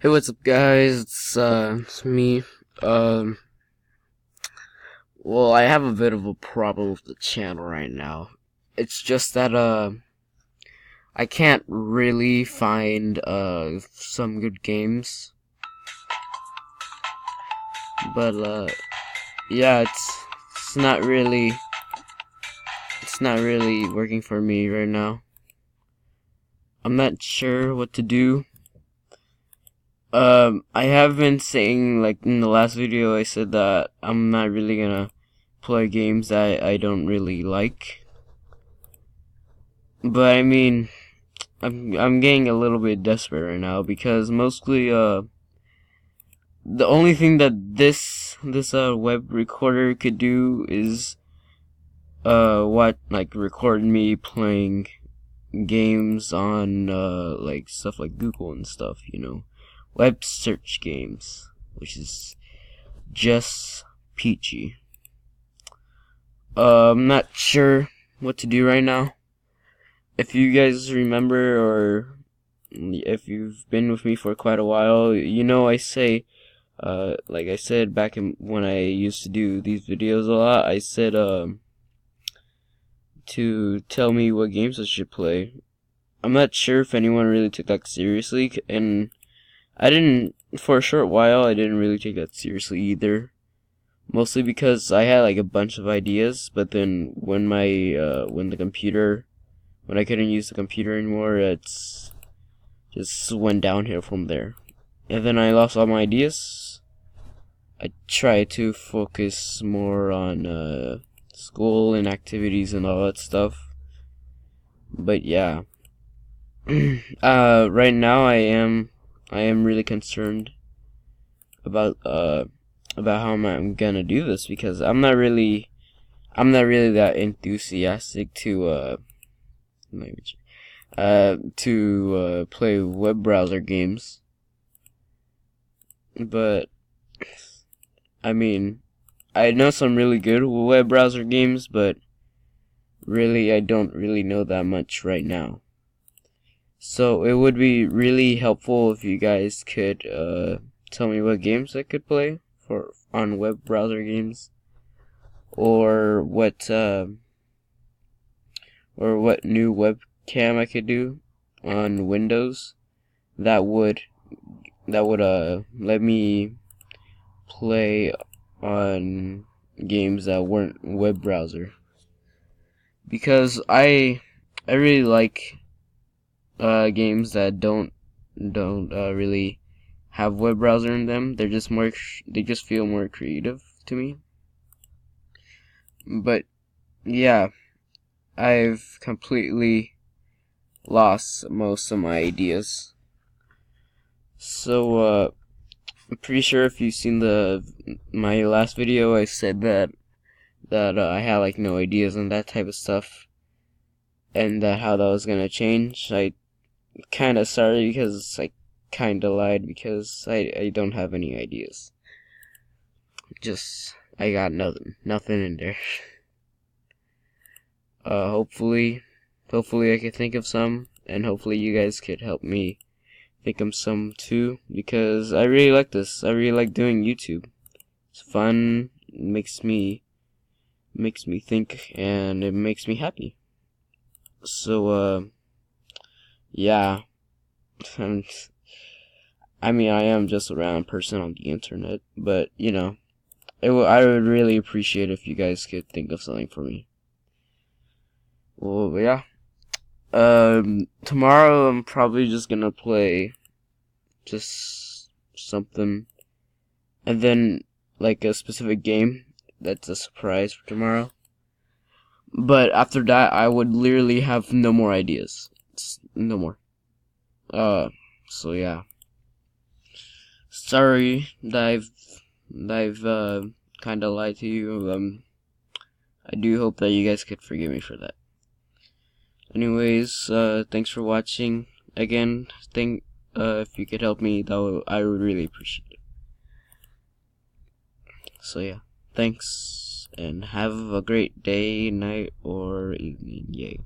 Hey, what's up, guys? It's me. Um, well, I have a bit of a problem with the channel right now. It's just that, I can't really find, some good games. But, yeah, it's not really working for me right now. I'm not sure what to do. I have been saying, like, in the last video, I said that I'm not really gonna play games that I don't really like. But I mean, I'm getting a little bit desperate right now because mostly, the only thing that this web recorder could do is, record me playing games on, like, stuff like Google and stuff, web search games, which is just peachy. I'm not sure what to do right now. If you guys remember, or if you've been with me for quite a while, I say, like I said back when I used to do these videos a lot, I said, to tell me what games I should play. I'm not sure if anyone really took that seriously, and for a short while, I didn't really take that seriously either. Mostly because I had like a bunch of ideas, but then when I couldn't use the computer anymore, it's just went downhill from there. And then I lost all my ideas. I tried to focus more on school and activities and all that stuff. But yeah, right now I am really concerned about how I'm gonna do this because I'm not really that enthusiastic to play web browser games. But I mean, I know some really good web browser games, but really I don't really know that much right now. So it would be really helpful if you guys could tell me what games I could play on web browser games, or what new webcam I could do on Windows that would let me play on games that weren't web browser, because I really like games that don't really have web browser in them. They just feel more creative to me. But yeah, I've completely lost most of my ideas. So I'm pretty sure if you've seen my last video, I said that I had like no ideas and that type of stuff, and that how that was gonna change. I kind of sorry because I kind of lied, because I don't have any ideas. Just I got nothing in there. Hopefully I could think of some, and hopefully you guys could help me think of some too, because I really like this. I really like doing YouTube. It's fun. It makes me think, and it makes me happy. So yeah. I mean, I am just a random person on the internet, but I would really appreciate if you guys could think of something for me. Well, yeah. Tomorrow I'm probably just gonna play just something, and then like a specific game that's a surprise for tomorrow. But after that, I would literally have no more ideas. No more. So yeah. Sorry that I've kind of lied to you. I do hope that you guys could forgive me for that. Anyways, thanks for watching. Again, if you could help me, I would really appreciate it. So yeah, thanks, and have a great day, night, or evening. Yay.